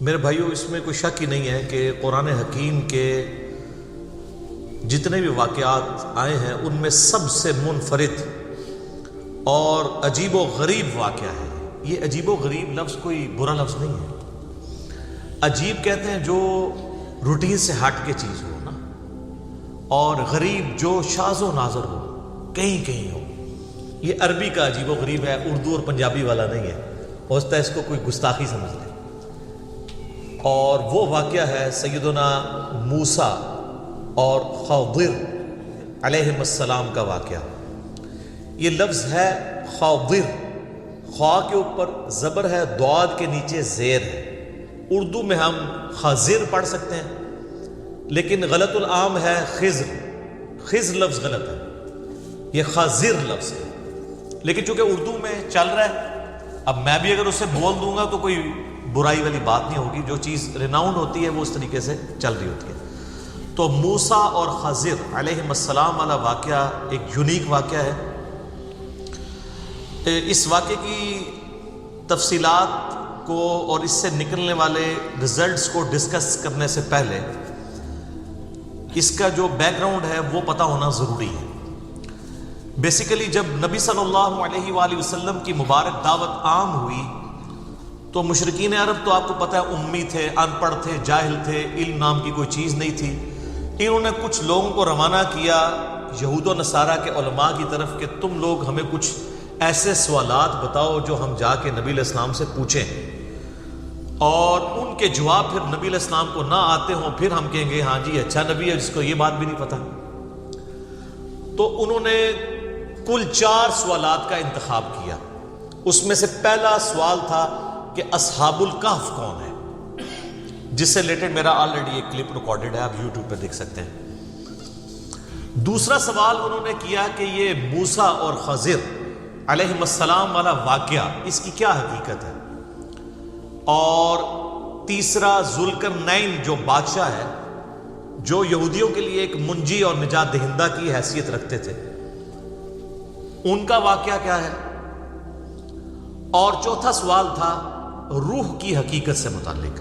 میرے بھائیوں، اس میں کوئی شک ہی نہیں ہے کہ قرآن حکیم کے جتنے بھی واقعات آئے ہیں ان میں سب سے منفرد اور عجیب و غریب واقعہ ہے۔ یہ عجیب و غریب لفظ کوئی برا لفظ نہیں ہے۔ عجیب کہتے ہیں جو روٹین سے ہٹ کے چیز ہو نا، اور غریب جو شاذ و نادر ہو، کہیں کہیں ہو۔ یہ عربی کا عجیب و غریب ہے، اردو اور پنجابی والا نہیں ہے، ہو سکتا ہے اس کو کوئی گستاخی سمجھ لے۔ اور وہ واقعہ ہے سیدنا موسیٰ اور خضر علیہ السلام کا واقعہ۔ یہ لفظ ہے خضر، خوا کے اوپر زبر ہے، ضاد کے نیچے زیر ہے۔ اردو میں ہم خضر پڑھ سکتے ہیں، لیکن غلط العام ہے خضر۔ خضر لفظ غلط ہے، یہ خضر لفظ ہے، لیکن چونکہ اردو میں چل رہا ہے، اب میں بھی اگر اسے بول دوں گا تو کوئی برائی والی بات نہیں ہوگی۔ جو چیز ریناؤنڈ ہوتی ہے وہ اس طریقے سے چل رہی ہوتی ہے۔ تو موسیٰ اور خضر علیہ السلام والا واقعہ ایک یونیک واقعہ ہے۔ اس واقعے کی تفصیلات کو اور اس سے نکلنے والے ریزلٹس کو ڈسکس کرنے سے پہلے اس کا جو بیک گراؤنڈ ہے وہ پتہ ہونا ضروری ہے۔ بیسیکلی جب نبی صلی اللہ علیہ وآلہ وسلم کی مبارک دعوت عام ہوئی تو مشرکین عرب تو آپ کو پتہ ہے امی تھے، ان پڑھ تھے، جاہل تھے، علم نام کی کوئی چیز نہیں تھی۔ انہوں نے کچھ لوگوں کو روانہ کیا یہود و نصارہ کے علماء کی طرف کہ تم لوگ ہمیں کچھ ایسے سوالات بتاؤ جو ہم جا کے نبی علیہ السلام سے پوچھیں، اور ان کے جواب پھر نبی علیہ السلام کو نہ آتے ہوں، پھر ہم کہیں گے ہاں جی اچھا نبی ہے جس کو یہ بات بھی نہیں پتہ۔ تو انہوں نے کل 4 سوالات کا انتخاب کیا۔ اس میں سے پہلا سوال تھا کہ اصحاب الکہف کون ہے، جس سے ریلیٹڈ میرا آلریڈی ایک کلپ ریکارڈڈ ہے، آپ یوٹیوب پہ دیکھ سکتے ہیں۔ دوسرا سوال انہوں نے کیا کہ یہ موسیٰ اور خضر علیہ السلام والا واقعہ اس کی کیا حقیقت ہے، اور تیسرا ذوالقرنین جو بادشاہ ہے جو یہودیوں کے لیے ایک منجی اور نجات دہندہ کی حیثیت رکھتے تھے، ان کا واقعہ کیا ہے، اور چوتھا سوال تھا روح کی حقیقت سے متعلق۔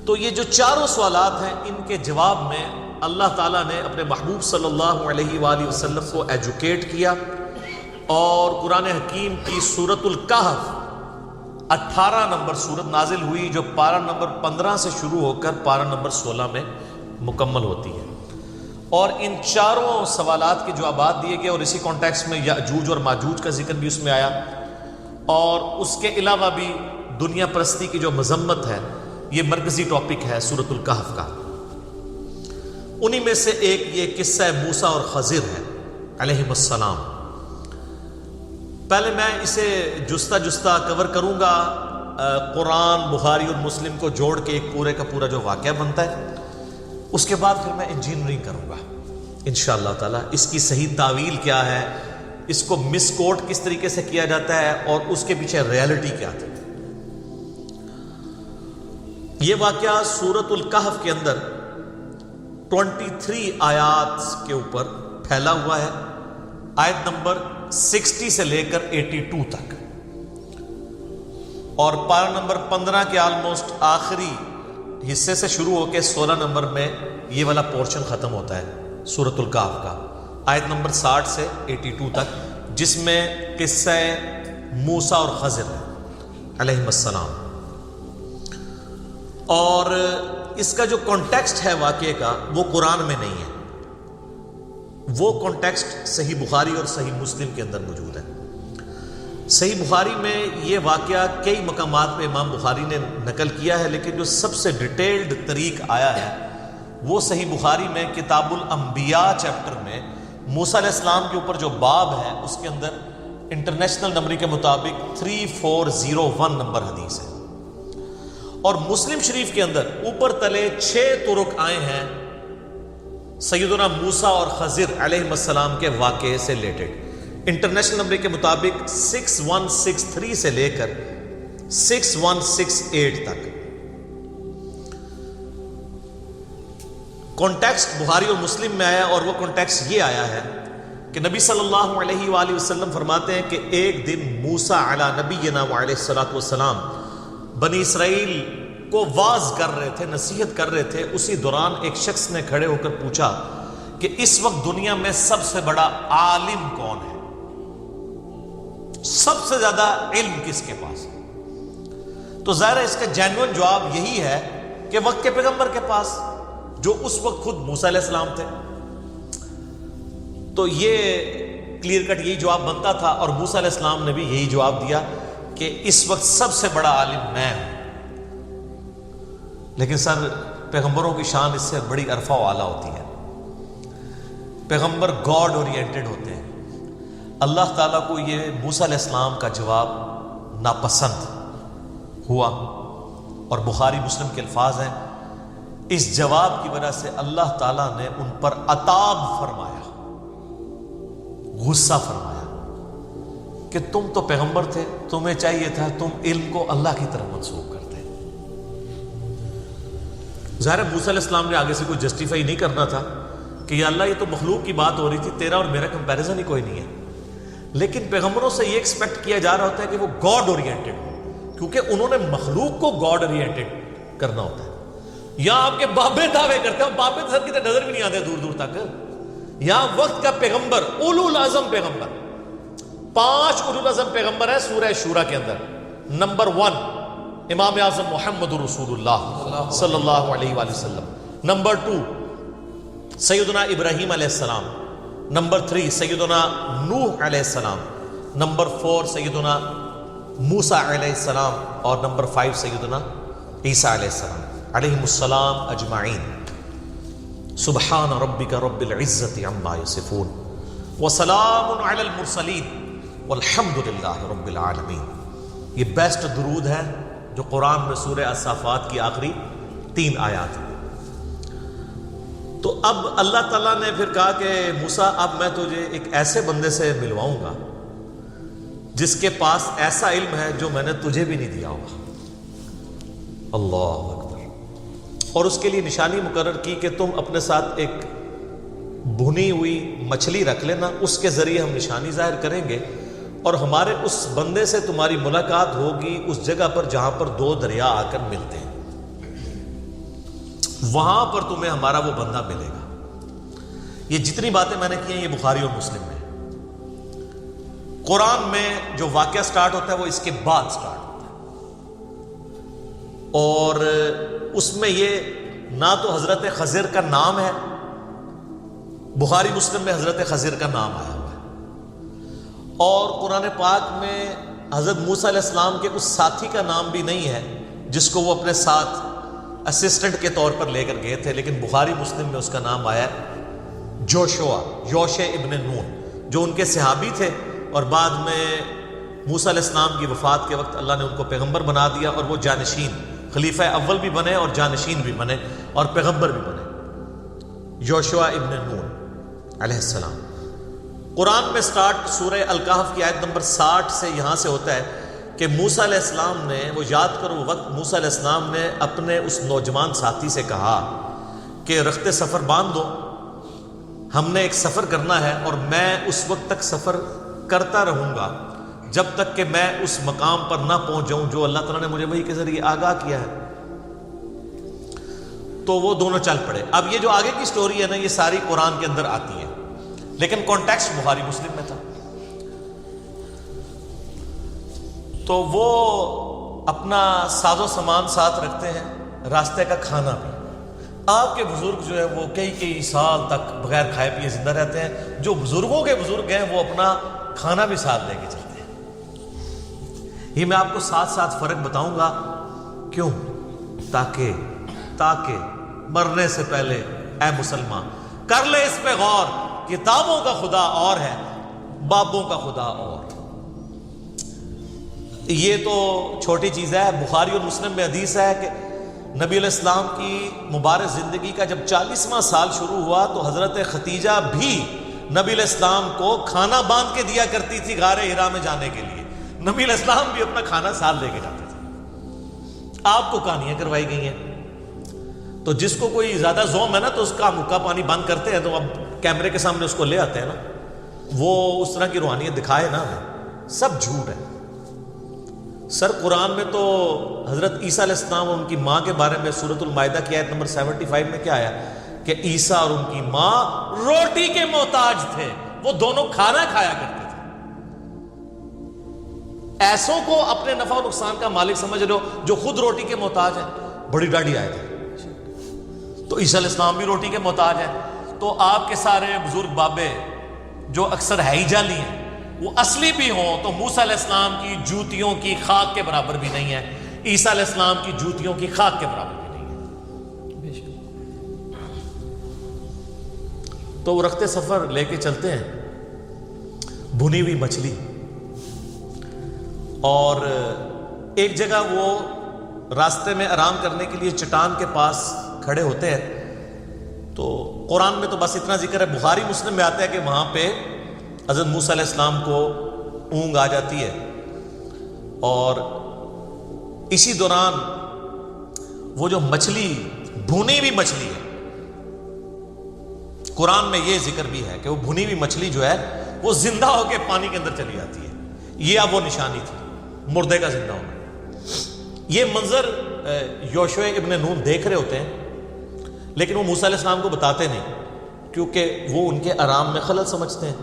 تو یہ جو 4 سوالات ہیں ان کے جواب میں اللہ تعالیٰ نے اپنے محبوب صلی اللہ علیہ وآلہ وسلم کو ایجوکیٹ کیا، اور قرآن حکیم کی سورۃ الکہف 18 نمبر سورت نازل ہوئی، جو پارہ نمبر 15 سے شروع ہو کر پارہ نمبر 16 میں مکمل ہوتی ہے۔ اور ان 4 سوالات کے جوابات دیے گئے، اور اسی کانٹیکسٹ میں یاجوج اور ماجوج کا ذکر بھی اس میں آیا، اور اس کے علاوہ بھی دنیا پرستی کی جو مذمت ہے، یہ مرکزی ٹاپک ہے سورۃ الکہف کا۔ انہی میں سے ایک یہ قصہ موسیٰ اور خضر ہے علیہ السلام۔ پہلے میں اسے جستہ جستہ کور کروں گا، قرآن، بخاری اور مسلم کو جوڑ کے ایک پورے کا پورا جو واقعہ بنتا ہے۔ اس کے بعد پھر میں انجینئرنگ کروں گا انشاءاللہ تعالی، اس کی صحیح تعویل کیا ہے، اس کو مس کوٹ کس طریقے سے کیا جاتا ہے، اور اس کے پیچھے ریالٹی کیا تھی۔ یہ واقعہ سورۃ الکہف کے اندر 23 آیات کے اوپر پھیلا ہوا ہے، آیت نمبر 60 سے لے کر 82 تک، اور پارہ نمبر 15 کے آلموسٹ آخری حصے سے شروع ہو کے 16 نمبر میں یہ والا پورشن ختم ہوتا ہے سورۃ الکہف کا، آیت نمبر 60 سے 82 تک، جس میں قصہ موسیٰ اور خضر علیہ السلام۔ اور اس کا جو کانٹیکسٹ ہے واقعے کا وہ قرآن میں نہیں ہے، وہ کانٹیکسٹ صحیح بخاری اور صحیح مسلم کے اندر موجود ہے۔ صحیح بخاری میں یہ واقعہ کئی مقامات پہ امام بخاری نے نقل کیا ہے، لیکن جو سب سے ڈیٹیلڈ طریق آیا ہے وہ صحیح بخاری میں کتاب الانبیاء چیپٹر میں موسیٰ علیہ السلام کے اوپر جو باب ہے اس کے اندر انٹرنیشنل نمبر کے مطابق 3401 نمبر حدیث ہے، اور مسلم شریف کے اندر اوپر تلے 6 طرق آئے ہیں سیدنا موسیٰ اور خضر علیہ السلام کے واقعے سے ریلیٹڈ۔ انٹرنیشنل نمبر کے مطابق 6163 سے لے کر 6168 تک۔ کانٹیکسٹ بخاری اور مسلم میں آیا، اور وہ کانٹیکسٹ یہ آیا ہے کہ نبی صلی اللہ علیہ وآلہ وسلم فرماتے ہیں کہ ایک دن موسیٰ علی نبینا وعلیہ الصلوۃ والسلام بنی اسرائیل کو واز کر رہے تھے، نصیحت کر رہے تھے، اسی دوران ایک شخص نے کھڑے ہو کر پوچھا کہ اس وقت دنیا میں سب سے بڑا عالم کون ہے؟ سب سے زیادہ علم کس کے پاس ہے؟ تو ظاہر ہے اس کا جینوئن جواب یہی ہے کہ وقت کے پیغمبر کے پاس، جو اس وقت خود موسیٰ علیہ السلام تھے۔ تو یہ کلیئر کٹ یہی جواب بنتا تھا، اور موسیٰ علیہ السلام نے بھی یہی جواب دیا کہ اس وقت سب سے بڑا عالم میں ہوں۔ لیکن سر، پیغمبروں کی شان اس سے بڑی عرفہ و اعلیٰ ہوتی ہے۔ پیغمبر گاڈ اورینٹڈ ہوتے ہیں۔ اللہ تعالیٰ کو یہ موسیٰ علیہ السلام کا جواب ناپسند ہوا، اور بخاری مسلم کے الفاظ ہیں، اس جواب کی وجہ سے اللہ تعالیٰ نے ان پر عتاب فرمایا، غصہ فرمایا کہ تم تو پیغمبر تھے، تمہیں چاہیے تھا تم علم کو اللہ کی طرف منسوخ کرتے۔ ظاہر موسیٰ علیہ السلام نے آگے سے کوئی جسٹیفائی نہیں کرنا تھا کہ یا اللہ یہ تو مخلوق کی بات ہو رہی تھی، تیرا اور میرا کمپیریزن ہی کوئی نہیں ہے۔ لیکن پیغمبروں سے یہ ایکسپیکٹ کیا جا رہا ہوتا ہے کہ وہ گاڈ اورینٹڈ ہو، کیونکہ انہوں نے مخلوق کو گاڈ اورینٹڈ کرنا ہوتا ہے۔ یہاں آپ کے بابے دعوے کرتے ہیں، بابے سر کی نظر بھی نہیں آتے دور دور تک۔ یہاں وقت کا پیغمبر، اولو العزم پیغمبر، 5 اولو العزم پیغمبر ہے سورہ شورا کے اندر۔ نمبر 1 امام اعظم محمد رسول اللہ صلی اللہ علیہ وآلہ وسلم۔ نمبر 2 سیدنا ابراہیم علیہ السلام۔ نمبر 3 سیدنا نوح علیہ السلام۔ نمبر 4 سیدنا موسیٰ علیہ السلام، اور نمبر 5 سیدنا عیسیٰ علیہ السلام علیہم السلام اجمعین۔ سبحان ربک رب العزت عما یصفون وسلام علی المرسلین والحمد للہ رب العالمین۔ یہ بیسٹ درود ہے جو قرآن میں سورہ الصافات کی آخری 3 آیات ہیں۔ تو اب اللہ تعالیٰ نے پھر کہا کہ موسیٰ، اب میں تجھے ایک ایسے بندے سے ملواؤں گا جس کے پاس ایسا علم ہے جو میں نے تجھے بھی نہیں دیا ہوگا۔ اللہ اکبر۔ اور اس کے لیے نشانی مقرر کی کہ تم اپنے ساتھ ایک بھنی ہوئی مچھلی رکھ لینا، اس کے ذریعے ہم نشانی ظاہر کریں گے، اور ہمارے اس بندے سے تمہاری ملاقات ہوگی اس جگہ پر جہاں پر 2 دریا آ کر ملتے ہیں، وہاں پر تمہیں ہمارا وہ بندہ ملے گا۔ یہ جتنی باتیں میں نے کی ہیں یہ بخاری اور مسلم میں۔ قرآن میں جو واقعہ سٹارٹ ہوتا ہے وہ اس کے بعد سٹارٹ ہوتا ہے، اور اس میں یہ نہ تو حضرت خضر کا نام ہے، بخاری مسلم میں حضرت خضر کا نام آیا ہوا ہے، اور قرآن پاک میں حضرت موسیٰ علیہ السلام کے اس ساتھی کا نام بھی نہیں ہے جس کو وہ اپنے ساتھ اسسٹنٹ کے طور پر لے کر گئے تھے، لیکن بخاری مسلم میں اس کا نام آیا ہے جوشوا، یوشع ابن نون، جو ان کے صحابی تھے، اور بعد میں موسیٰ علیہ السلام کی وفات کے وقت اللہ نے ان کو پیغمبر بنا دیا، اور وہ جانشین، خلیفہ اول بھی بنے اور جانشین بھی بنے اور پیغمبر بھی بنے، یوشع ابن نون علیہ السلام۔ قرآن میں سٹارٹ سورہ الکہف کی آیت نمبر 60 سے یہاں سے ہوتا ہے کہ موسیٰ علیہ السلام نے، وہ یاد کرو وقت موسیٰ علیہ السلام نے اپنے اس نوجوان ساتھی سے کہا کہ رخت سفر باندھ دو، ہم نے ایک سفر کرنا ہے، اور میں اس وقت تک سفر کرتا رہوں گا جب تک کہ میں اس مقام پر نہ پہنچ جاؤں جو اللہ تعالیٰ نے مجھے وحی کے ذریعے آگاہ کیا ہے۔ تو وہ دونوں چل پڑے۔ اب یہ جو آگے کی سٹوری ہے نا، یہ ساری قرآن کے اندر آتی ہے، لیکن کانٹیکسٹ بخاری مسلم میں تھا۔ تو وہ اپنا ساز و سامان ساتھ رکھتے ہیں، راستے کا کھانا بھی۔ آپ کے بزرگ جو ہے وہ کئی سال تک بغیر کھائے پیے زندہ رہتے ہیں، جو بزرگوں کے بزرگ ہیں وہ اپنا کھانا بھی ساتھ لے کے چلتے ہیں۔ یہ میں آپ کو ساتھ فرق بتاؤں گا، کیوں؟ تاکہ مرنے سے پہلے اے مسلمان کر لے اس پہ غور، کتابوں کا خدا اور ہے، بابوں کا خدا اور۔ یہ تو چھوٹی چیز ہے۔ بخاری اور مسلم میں حدیث ہے کہ نبی علیہ السلام کی مبارک زندگی کا جب 40واں سال شروع ہوا تو حضرت ختیجہ بھی نبی علیہ السلام کو کھانا باندھ کے دیا کرتی تھی غار حرا میں جانے کے لیے۔ نبی علیہ السلام بھی اپنا کھانا ساتھ لے کے جاتے تھے۔ آپ کو کہانیاں کروائی گئی ہیں، تو جس کو کوئی زیادہ زوم ہے نا تو اس کا مکہ پانی بند کرتے ہیں، تو اب کیمرے کے سامنے اس کو لے آتے ہیں نا، وہ اس طرح کی روحانیت دکھائے نا، سب جھوٹ ہے۔ سر قرآن میں تو حضرت عیسیٰ علیہ السلام اور ان کی ماں کے بارے میں سورۃ المائدہ کی آیت نمبر 75 میں کیا آیا کہ عیسیٰ اور ان کی ماں روٹی کے محتاج تھے، وہ دونوں کھانا کھایا کرتے تھے۔ ایسوں کو اپنے نفع و نقصان کا مالک سمجھ رہے ہو جو خود روٹی کے محتاج ہیں، بڑی ڈاڑی آیت ہے۔ تو عیسیٰ علیہ السلام بھی روٹی کے محتاج ہیں، تو آپ کے سارے بزرگ بابے جو اکثر ہے ہی جعلی ہیں، وہ اصلی بھی ہوں تو موسیٰ علیہ السلام کی جوتیوں کی خاک کے برابر بھی نہیں ہے، عیسیٰ علیہ السلام کی جوتیوں کی خاک کے برابر بھی نہیں ہے۔ تو وہ رخت سفر لے کے چلتے ہیں بھنی ہوئی مچھلی، اور ایک جگہ وہ راستے میں آرام کرنے کے لیے چٹان کے پاس کھڑے ہوتے ہیں۔ تو قرآن میں تو بس اتنا ذکر ہے، بخاری مسلم میں آتا ہے کہ وہاں پہ حضرت موسیٰ علیہ السلام کو اونگ آ جاتی ہے، اور اسی دوران وہ جو مچھلی بھنی ہوئی مچھلی ہے، قرآن میں یہ ذکر بھی ہے کہ وہ بھنی ہوئی مچھلی جو ہے وہ زندہ ہو کے پانی کے اندر چلی جاتی ہے۔ یہ اب وہ نشانی تھی مردے کا زندہ ہونا۔ یہ منظر یوشع ابن نون دیکھ رہے ہوتے ہیں، لیکن وہ موسیٰ علیہ السلام کو بتاتے نہیں، کیونکہ وہ ان کے آرام میں خلل سمجھتے ہیں۔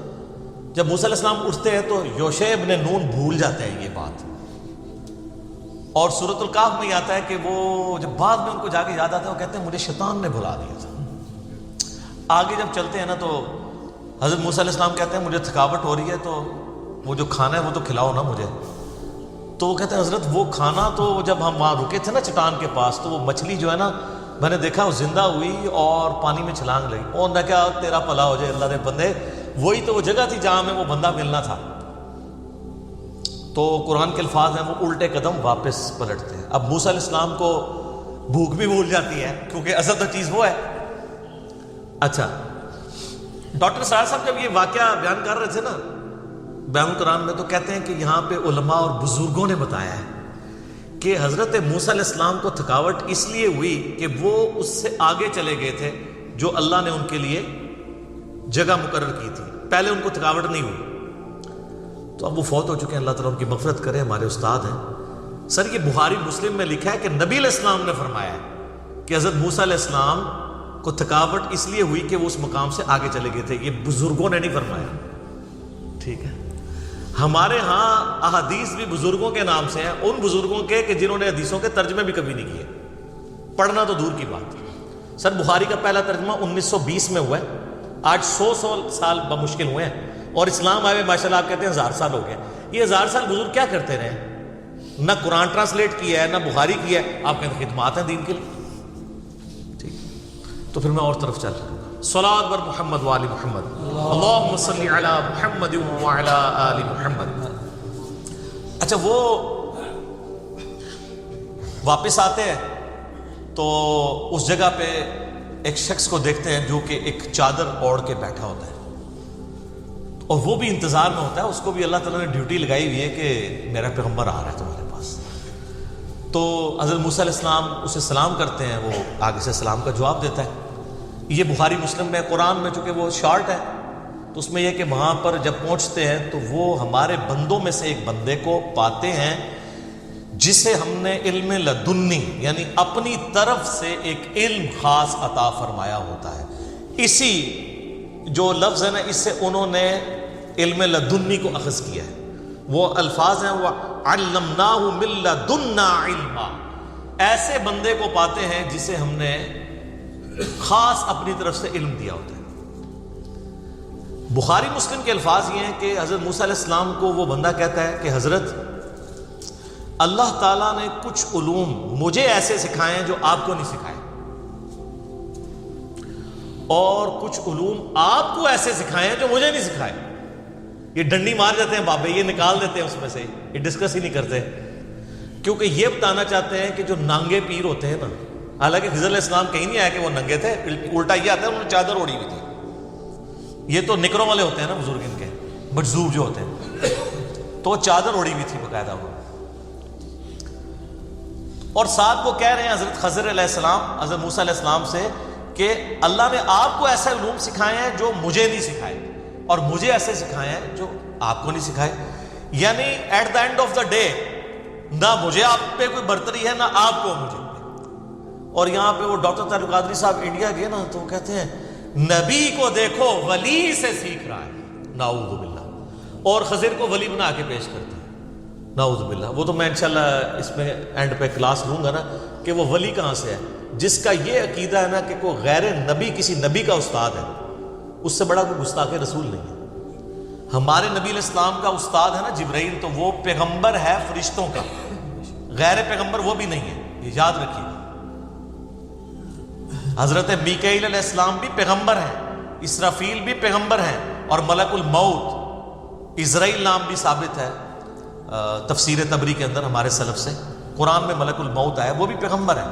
جب موسیٰ علیہ السلام اٹھتے ہیں تو یوشع ابن نون بھول جاتے ہیں یہ بات، اور سورۃ الکہف میں یہ آتا ہے کہ وہ جب بعد میں ان کو جا کے یاد آتا ہے، وہ کہتے ہیں مجھے شیطان نے بھلا دیا تھا۔ آگے جب چلتے ہیں نا تو حضرت موسیٰ علیہ السلام کہتے ہیں مجھے تھکاوٹ ہو رہی ہے، تو وہ جو کھانا ہے وہ تو کھلاؤ نا مجھے۔ تو وہ کہتے ہیں حضرت وہ کھانا تو جب ہم وہاں رکے تھے نا چٹان کے پاس، تو وہ مچھلی جو ہے نا میں نے دیکھا وہ زندہ ہوئی اور پانی میں چھلانگ لگی۔ اور نہ کیا تیرا بھلا ہو جائے اللہ دے بندے، وہی تو وہ جگہ تھی جہاں میں وہ بندہ ملنا تھا۔ تو قرآن کے الفاظ ہیں وہ الٹے قدم واپس پلٹتے ہیں۔ اب موسیٰ علیہ السلام کو بھوک بھی بھول جاتی ہے، کیونکہ اصل تو چیز وہ ہے۔ اچھا، ڈاکٹر سعد صاحب جب یہ واقعہ بیان کر رہے تھے نا بیان القرآن میں، تو کہتے ہیں کہ یہاں پہ علماء اور بزرگوں نے بتایا ہے کہ حضرت موسیٰ علیہ السلام کو تھکاوٹ اس لیے ہوئی کہ وہ اس سے آگے چلے گئے تھے جو اللہ نے ان کے لیے جگہ مقرر کی تھی، پہلے ان کو تھکاوٹ نہیں ہوئی۔ تو اب وہ فوت ہو چکے ہیں، اللہ تعالیٰ ان کی مغفرت کرے، ہمارے استاد ہیں۔ سر یہ بخاری مسلم میں لکھا ہے کہ نبی علیہ السلام نے فرمایا ہے کہ حضرت موسیٰ علیہ السلام کو تھکاوٹ اس لیے ہوئی کہ وہ اس مقام سے آگے چلے گئے تھے، یہ بزرگوں نے نہیں فرمایا، ٹھیک ہے۔ ہمارے ہاں احادیث بھی بزرگوں کے نام سے ہیں، ان بزرگوں کے کہ جنہوں نے حدیثوں کے ترجمے بھی کبھی نہیں کیے، پڑھنا تو دور کی بات۔ سر بخاری کا پہلا ترجمہ 1920 میں ہوا ہے، آج 100 سال بمشکل ہوئے ہیں، اور اسلام آئے ماشاءاللہ آپ کہتے ہیں 1000 سال ہو گئے۔ یہ 1000 سال بزرگ کیا کرتے رہے؟ نہ قرآن ٹرانسلیٹ کیا ہے، نہ بخاری کیا ہے، آپ کہتے ہیں خدمات ہیں دین کے لیے، ٹھیک۔ تو پھر میں اور طرف چل رہا ہوں۔ صلاۃ بر محمد وآل محمد، اللہم صلی علی محمد وعلی آل محمد۔ اچھا، وہ واپس آتے ہیں تو اس جگہ پہ ایک شخص کو دیکھتے ہیں جو کہ ایک چادر اوڑھ کے بیٹھا ہوتا ہے، اور وہ بھی انتظار میں ہوتا ہے، اس کو بھی اللہ تعالیٰ نے ڈیوٹی لگائی ہوئی ہے کہ میرا پیغمبر آ رہا ہے تمہارے پاس۔ تو حضرت موسیٰ علیہ السلام اسے سلام کرتے ہیں، وہ آگے سے سلام کا جواب دیتا ہے۔ یہ بخاری مسلم میں، قرآن میں چونکہ وہ شارٹ ہے تو اس میں یہ کہ وہاں پر جب پہنچتے ہیں تو وہ ہمارے بندوں میں سے ایک بندے کو پاتے ہیں جسے ہم نے علم لدنی یعنی اپنی طرف سے ایک علم خاص عطا فرمایا ہوتا ہے۔ اسی جو لفظ ہے نا، اس سے انہوں نے علم لدنی کو اخذ کیا ہے۔ وہ الفاظ ہیں وہ علمناہ من لدنا علما، ایسے بندے کو پاتے ہیں جسے ہم نے خاص اپنی طرف سے علم دیا ہوتا ہے۔ بخاری مسلم کے الفاظ یہ ہیں کہ حضرت موسیٰ علیہ السلام کو وہ بندہ کہتا ہے کہ حضرت اللہ تعالیٰ نے کچھ علوم مجھے ایسے سکھائے ہیں جو آپ کو نہیں سکھائے، اور کچھ علوم آپ کو ایسے سکھائے ہیں جو مجھے نہیں سکھائے۔ یہ ڈنڈی مار جاتے ہیں بابے، یہ نکال دیتے ہیں اس میں سے، یہ ڈسکس ہی نہیں کرتے، کیونکہ یہ بتانا چاہتے ہیں کہ جو نانگے پیر ہوتے ہیں نا، حالانکہ خضر علیہ السلام کہیں نہیں آیا کہ وہ ننگے تھے، الٹا یہ آتا ہے انہوں نے چادر اوڑھی ہوئی تھی۔ یہ تو نکروں والے ہوتے ہیں نا بزرگ، ان کے مجذوب جو ہوتے ہیں، تو وہ چادر اوڑھی ہوئی تھی باقاعدہ وہ۔ اور ساتھ وہ کہہ رہے ہیں حضرت خضر علیہ السلام حضرت موسیٰ علیہ السلام سے کہ اللہ نے آپ کو ایسے علوم سکھائے ہیں جو مجھے نہیں سکھائے، اور مجھے ایسے سکھائے ہیں جو آپ کو نہیں سکھائے۔ یعنی at the end of the day نہ مجھے آپ پہ کوئی برتری ہے نہ آپ کو مجھے پہ. اور یہاں پہ وہ ڈاکٹر طارق قادری صاحب انڈیا گئے نا تو کہتے ہیں نبی کو دیکھو ولی سے سیکھ رہا ہے. نعوذ باللہ. اور خضر کو ولی بنا کے پیش کرتے ہیں. نعوذ باللہ. وہ تو میں انشاءاللہ اس میں اینڈ پہ کلاس لوں گا نا کہ وہ ولی کہاں سے ہے. جس کا یہ عقیدہ ہے نا کہ کوئی غیر نبی کسی نبی کا استاد ہے، اس سے بڑا کوئی گستاخ رسول نہیں ہے. ہمارے نبی علیہ السلام کا استاد ہے نا جبرائیل، تو وہ پیغمبر ہے فرشتوں کا، غیر پیغمبر وہ بھی نہیں ہے، یہ یاد رکھیے. حضرت میکائیل علیہ السلام بھی پیغمبر ہیں، اسرافیل بھی پیغمبر ہیں، اور ملک الموت اسرائیل نام بھی ثابت ہے تفسیر تبری کے اندر ہمارے سلف سے. قرآن میں ملک الموت آیا، وہ بھی پیغمبر ہے.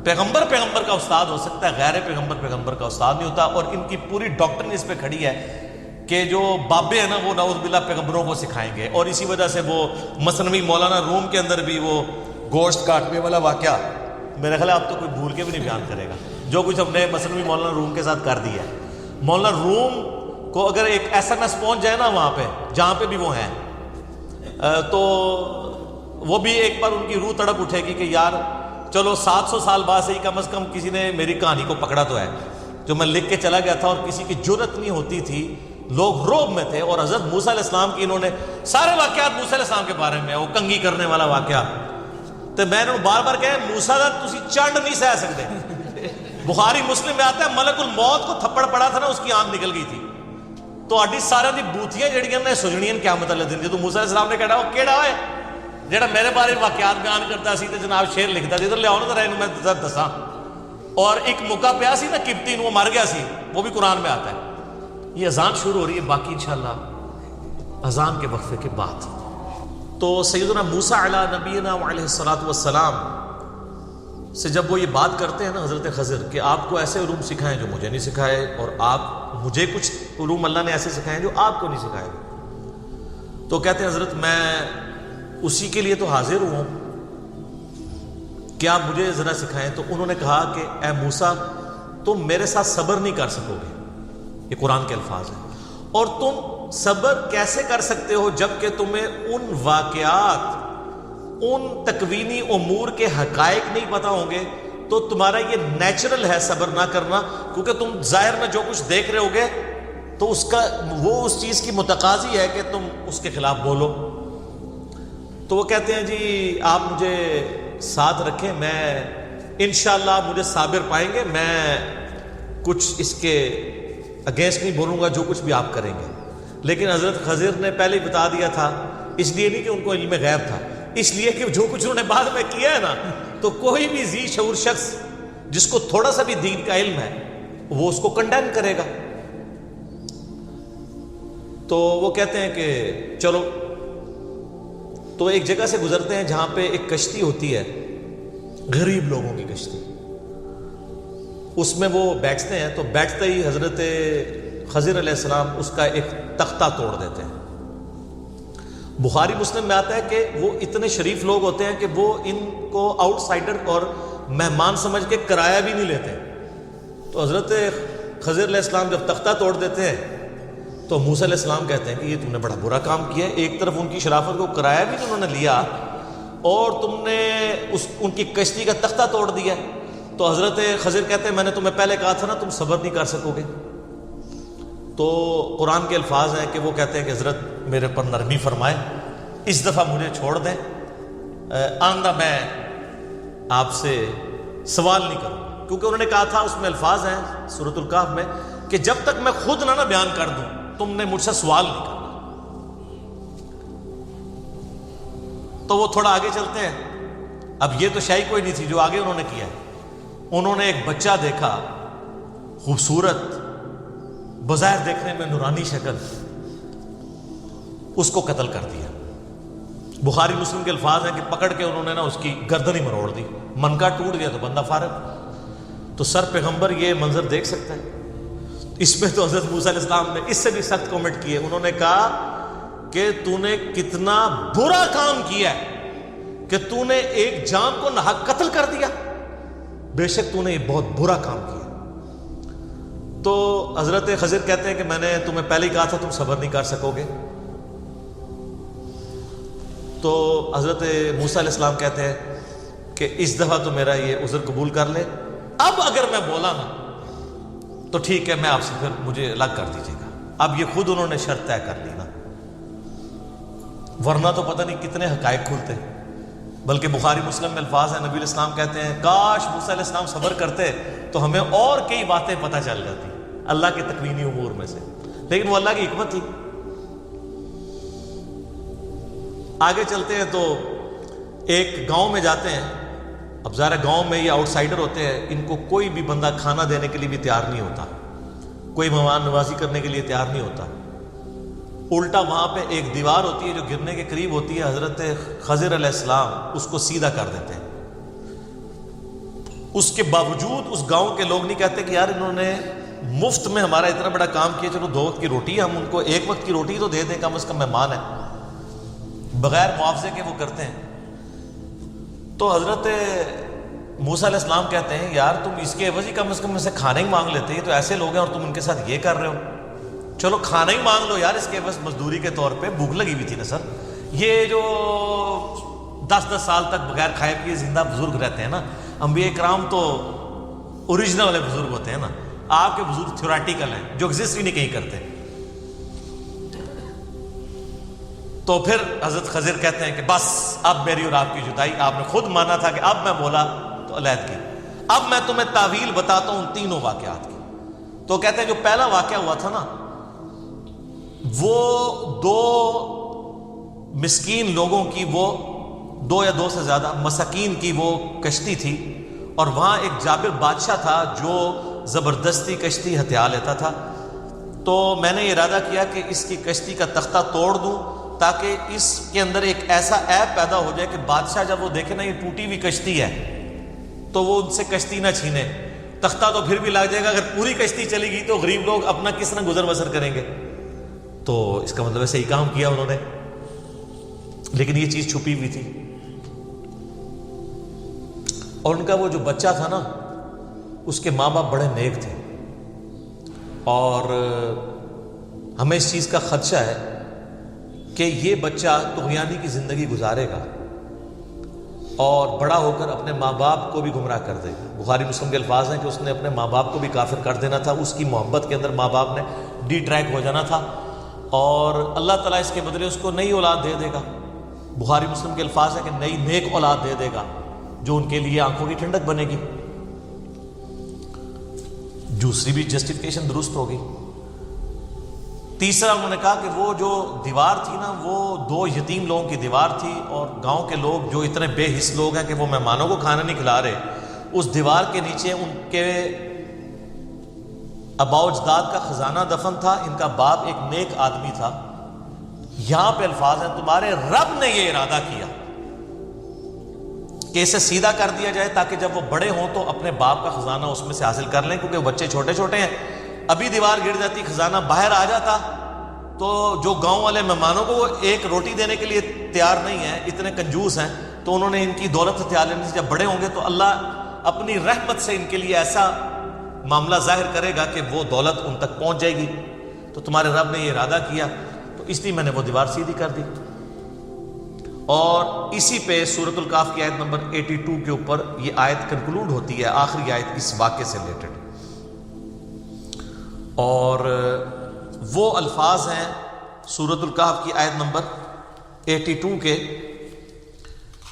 پیغمبر پیغمبر کا استاد ہو سکتا ہے، غیر پیغمبر پیغمبر کا استاد نہیں ہوتا. اور ان کی پوری ڈاکٹرن اس پہ کھڑی ہے کہ جو بابے ہیں نا وہ نعوذ باللہ پیغمبروں کو سکھائیں گے. اور اسی وجہ سے وہ مثنوی مولانا روم کے اندر بھی وہ گوشت کاٹنے والا واقعہ میرے خیال اب تو کوئی بھول کے بھی نہیں بیان کرے گا، جو کچھ ہم نے مثنوی مولانا روم کے ساتھ کر دیا ہے. مولانا روم کو اگر ایک SMS پہنچ جائے نا وہاں پہ جہاں پہ بھی وہ ہیں، تو وہ بھی ایک بار ان کی روح تڑپ اٹھے گی کہ یار چلو 700 سال بعد سے ہی کم از کم کسی نے میری کہانی کو پکڑا تو ہے. جو میں لکھ کے چلا گیا تھا اور کسی کی جرت نہیں ہوتی تھی، لوگ روب میں تھے. اور حضرت موسیٰ علیہ السلام کی انہوں نے سارے واقعات موسیٰ علیہ السلام کے بارے میں، وہ کنگھی کرنے والا واقعہ، تو میں نے بار بار کہا موسیٰ دا تسی چنڈ نہیں سہ سکتے. بخاری مسلم میں آتا ہے ملک الموت کو تھپڑ پڑا تھا نا، اس کی آنکھ نکل گئی تھی. تو اڈی سارے دی بوتیاں جڑیاں نے سجنیاں قیامت والے دن. جدوں موسیٰ علیہ السلام نے کہا وہ کیڑا ہوئے جڑا میرے بارے واقعات بیان کرتا سی تے جناب شعر لکھتا سی، ادھر لیاؤ نا ذرا میں دساں. اور ایک موقع پیا سی نا قبطی وہ مر گیا سی، وہ بھی قرآن میں آتا ہے. یہ اذان شروع ہو رہی ہے، باقی انشاءاللہ اذان کے وقفے کے بعد. تو سیدنا موسیٰ علیہ نبینا علیہ الصلوۃ والسلام سے جب وہ یہ بات کرتے ہیں نا حضرت خضر کہ آپ کو ایسے علوم سکھائیں جو مجھے نہیں سکھائے، اور آپ مجھے کچھ علوم اللہ نے ایسے سکھائے جو آپ کو نہیں سکھائے، تو کہتے ہیں حضرت میں اسی کے لیے تو حاضر ہوں کہ آپ مجھے ذرا سکھائیں. تو انہوں نے کہا کہ اے موسیٰ تم میرے ساتھ صبر نہیں کر سکو گے، یہ قرآن کے الفاظ ہیں. اور تم صبر کیسے کر سکتے ہو جب کہ تمہیں ان واقعات، ان تکوینی امور کے حقائق نہیں پتہ ہوں گے. تو تمہارا یہ نیچرل ہے صبر نہ کرنا، کیونکہ تم ظاہر میں جو کچھ دیکھ رہے ہوگے تو اس کا وہ اس چیز کی متقاضی ہے کہ تم اس کے خلاف بولو. تو وہ کہتے ہیں جی آپ مجھے ساتھ رکھیں، میں انشاءاللہ آپ مجھے صابر پائیں گے، میں کچھ اس کے اگینسٹ نہیں بولوں گا جو کچھ بھی آپ کریں گے. لیکن حضرت خضر نے پہلے ہی بتا دیا تھا، اس لیے نہیں کہ ان کو علم غیب تھا، اس لیے کہ جو کچھ انہوں نے بعد میں کیا ہے نا، تو کوئی بھی ذی شعور شخص جس کو تھوڑا سا بھی دین کا علم ہے وہ اس کو کنڈیم کرے گا. تو وہ کہتے ہیں کہ چلو. تو ایک جگہ سے گزرتے ہیں جہاں پہ ایک کشتی ہوتی ہے، غریب لوگوں کی کشتی، اس میں وہ بیٹھتے ہیں. تو بیٹھتے ہی حضرت خضر علیہ السلام اس کا ایک تختہ توڑ دیتے ہیں. بخاری مسلم میں آتا ہے کہ وہ اتنے شریف لوگ ہوتے ہیں کہ وہ ان کو آؤٹ سائڈر اور مہمان سمجھ کے کرایہ بھی نہیں لیتے. تو حضرت خضر علیہ السلام جب تختہ توڑ دیتے ہیں تو موسیٰ علیہ السلام کہتے ہیں کہ یہ تم نے بڑا برا کام کیا ہے. ایک طرف ان کی شرافت کو کرایہ بھی انہوں نے لیا اور تم نے ان کی کشتی کا تختہ توڑ دیا. تو حضرت خضر کہتے ہیں میں نے تمہیں پہلے کہا تھا نا تم صبر نہیں کر سکو گے. تو قرآن کے الفاظ ہیں کہ وہ کہتے ہیں کہ حضرت میرے پر نرمی فرمائے، اس دفعہ مجھے چھوڑ دیں، آئندہ میں آپ سے سوال نہیں کروں. کیونکہ انہوں نے کہا تھا، اس میں الفاظ ہیں سورۃ الکہف میں کہ جب تک میں خود نہ بیان کر دوں تم نے مجھ سے سوال نہیں کرنا. تو وہ تھوڑا آگے چلتے ہیں. اب یہ تو شاہی کوئی نہیں تھی جو آگے انہوں نے کیا ہے. انہوں نے ایک بچہ دیکھا، خوبصورت، بظاہر دیکھنے میں نورانی شکل، اس کو قتل کر دیا. بخاری مسلم کے الفاظ ہیں کہ پکڑ کے انہوں نے نا اس کی گردن ہی مروڑ دی، منکا ٹوٹ گیا تو بندہ فارغ. تو سر پیغمبر یہ منظر دیکھ سکتا ہے؟ اس میں تو حضرت موسیٰ علیہ السلام نے اس سے بھی سخت کامنٹ کیے. انہوں نے کہا کہ تو نے کتنا برا کام کیا ہے کہ تو نے ایک جان کو ناحق قتل کر دیا، بے شک تو نے یہ بہت برا کام کیا. تو حضرت خضر کہتے ہیں کہ میں نے تمہیں پہلے ہی کہا تھا تم صبر نہیں کر سکو گے. تو حضرت موسیٰ علیہ السلام کہتے ہیں کہ اس دفعہ تو میرا یہ عذر قبول کر لے، اب اگر میں بولا نا تو ٹھیک ہے، میں آپ سے پھر مجھے الگ کر دیجیے گا۔ اب یہ خود انہوں نے شرط طے کر لی نا، ورنہ تو پتہ نہیں کتنے حقائق کھلتے۔ بلکہ بخاری مسلم میں الفاظ ہیں، نبی علیہ السلام کہتے ہیں کاش موسیٰ علیہ السلام صبر کرتے تو ہمیں اور کئی باتیں پتہ چل جاتی اللہ کے تکوینی امور میں سے، لیکن وہ اللہ کی حکمت تھی۔ آگے چلتے ہیں تو ایک گاؤں میں جاتے ہیں۔ اب ظاہر گاؤں میں یہ آؤٹ سائڈر ہوتے ہیں، ان کو کوئی بھی بندہ کھانا دینے کے لیے بھی تیار نہیں ہوتا، کوئی مہمان نوازی کرنے کے لیے تیار نہیں ہوتا۔ الٹا وہاں پہ ایک دیوار ہوتی ہے جو گرنے کے قریب ہوتی ہے، حضرت خضر علیہ السلام اس کو سیدھا کر دیتے ہیں۔ اس کے باوجود اس گاؤں کے لوگ نہیں کہتے کہ یار انہوں نے مفت میں ہمارا اتنا بڑا کام کیا، چلو 2 وقت کی روٹی ہے، ہم ان کو 1 وقت کی روٹی تو دے دیں، کم از کم مہمان ہے۔ بغیر معاوضے کے وہ کرتے ہیں۔ تو حضرت موسیٰ علیہ السلام کہتے ہیں یار تم اس کے عوض ہی کم از کم سے کھانا ہی مانگ لیتے، یہ تو ایسے لوگ ہیں اور تم ان کے ساتھ یہ کر رہے ہو، چلو کھانا ہی مانگ لو یار، اس کے عوض مزدوری کے طور پہ، بھوک لگی ہوئی تھی نا سر۔ یہ جو 10 سال تک بغیر کھائے پیے زندہ بزرگ رہتے ہیں نا، انبیاء کرام تو اوریجنل والے بزرگ ہوتے ہیں نا، آپ کے بزرگ تھیوریٹیکل ہیں جو ایگزسٹ ہی نہیں کہیں کرتے۔ تو پھر حضرت خضر کہتے ہیں کہ بس اب میری اور آپ کی جدائی، آپ نے خود مانا تھا کہ اب میں بولا تو علیحدگی، اب میں تمہیں تعویل بتاتا ہوں ان تینوں واقعات کی۔ تو کہتے ہیں جو پہلا واقعہ ہوا تھا نا، وہ 2 مسکین لوگوں کی، وہ 2 یا 2 سے زیادہ مساکین کی وہ کشتی تھی، اور وہاں ایک جابر بادشاہ تھا جو زبردستی کشتی ہتھیا لیتا تھا۔ تو میں نے یہ ارادہ کیا کہ اس کی کشتی کا تختہ توڑ دوں تاکہ اس کے اندر ایک ایسا عیب پیدا ہو جائے کہ بادشاہ جب وہ دیکھے نا یہ ٹوٹی ہوئی کشتی ہے تو وہ ان سے کشتی نہ چھینے، تختہ تو پھر بھی لگ جائے گا، اگر پوری کشتی چلی گئی تو غریب لوگ اپنا کس طرح گزر بسر کریں گے۔ تو اس کا مطلب ہے صحیح کام کیا انہوں نے، لیکن یہ چیز چھپی ہوئی تھی۔ اور ان کا وہ جو بچہ تھا نا، اس کے ماں باپ بڑے نیک تھے، اور ہمیں اس چیز کا خدشہ ہے کہ یہ بچہ طغیانی کی زندگی گزارے گا اور بڑا ہو کر اپنے ماں باپ کو بھی گمراہ کر دے گا۔ بخاری مسلم کے الفاظ ہیں کہ اس نے اپنے ماں باپ کو بھی کافر کر دینا تھا، اس کی محبت کے اندر ماں باپ نے ڈی ٹریک ہو جانا تھا، اور اللہ تعالیٰ اس کے بدلے اس کو نئی اولاد دے دے گا۔ بخاری مسلم کے الفاظ ہیں کہ نئی نیک اولاد دے دے گا جو ان کے لیے آنکھوں کی ٹھنڈک بنے گی۔ دوسری بھی جسٹیفیکیشن درست ہوگی۔ تیسرا انہوں نے کہا کہ وہ جو دیوار تھی نا، وہ 2 یتیم لوگوں کی دیوار تھی، اور گاؤں کے لوگ جو اتنے بے حس لوگ ہیں کہ وہ مہمانوں کو کھانا نہیں کھلا رہے، اس دیوار کے نیچے ان کے آباء و اجداد کا خزانہ دفن تھا، ان کا باپ ایک نیک آدمی تھا۔ یہاں پہ الفاظ ہیں تمہارے رب نے یہ ارادہ کیا کہ اسے سیدھا کر دیا جائے تاکہ جب وہ بڑے ہوں تو اپنے باپ کا خزانہ اس میں سے حاصل کر لیں، کیونکہ وہ بچے چھوٹے چھوٹے ہیں۔ ابھی دیوار گر جاتی، خزانہ باہر آ جاتا، تو جو گاؤں والے مہمانوں کو وہ ایک روٹی دینے کے لیے تیار نہیں ہیں، اتنے کنجوس ہیں، تو انہوں نے ان کی دولت ہتھیا لینی تھی۔ جب بڑے ہوں گے تو اللہ اپنی رحمت سے ان کے لیے ایسا معاملہ ظاہر کرے گا کہ وہ دولت ان تک پہنچ جائے گی۔ تو تمہارے رب نے یہ ارادہ کیا، تو اس لیے میں نے وہ دیوار سیدھی کر دی۔ اور اسی پہ سورۃ الکہف کی آیت نمبر 82 کے اوپر یہ آیت کنکلوڈ ہوتی ہے، آخری آیت اس واقعے سے ریلیٹڈ، اور وہ الفاظ ہیں سورۃ الکہف کی آیت نمبر 82 کے،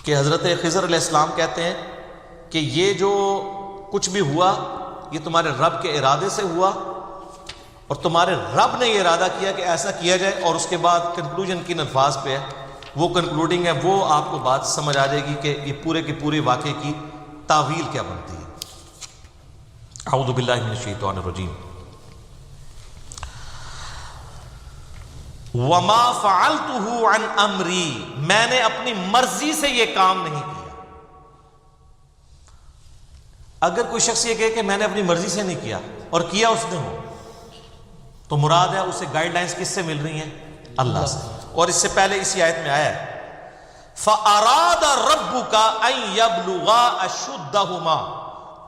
کہ حضرت خضر علیہ السلام کہتے ہیں کہ یہ جو کچھ بھی ہوا یہ تمہارے رب کے ارادے سے ہوا، اور تمہارے رب نے یہ ارادہ کیا کہ ایسا کیا جائے۔ اور اس کے بعد کنکلوژن کن الفاظ پہ ہے، وہ کنکلوڈنگ ہے، وہ آپ کو بات سمجھ آ جائے گی کہ یہ پورے کے پورے واقعے کی تعویل کیا بنتی ہے۔ اعوذ باللہ من الشیطان الرجیم۔ وما فعلته عن امری، میں نے اپنی مرضی سے یہ کام نہیں کیا۔ اگر کوئی شخص یہ کہے کہ میں نے اپنی مرضی سے نہیں کیا اور کیا اس نے ہو، تو مراد ہے اسے گائیڈ لائنز کس سے مل رہی ہیں؟ اللہ سے۔ اور اس سے پہلے اسی آیت میں آیا ہے فَأَرَادَ رَبُّكَ أَن يَبْلُغَا أَشُدَّهُمَا،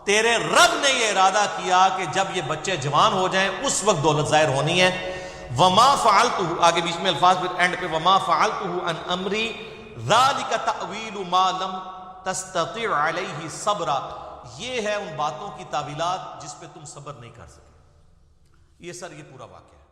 تیرے رب نے یہ ارادہ کیا کہ جب یہ بچے جوان ہو جائیں اس وقت دولت ظاہر ہونی ہے۔ وما فعلتہ، آگے بیچ میں الفاظ پھر اینڈ پہ وما فعلتہ عن امری ذالک تأویل ما لم تستطع علیہ صبرا، یہ ہے ان باتوں کی تعویلات جس پہ تم صبر نہیں کر سکے. یہ سر یہ پورا واقعہ ہے.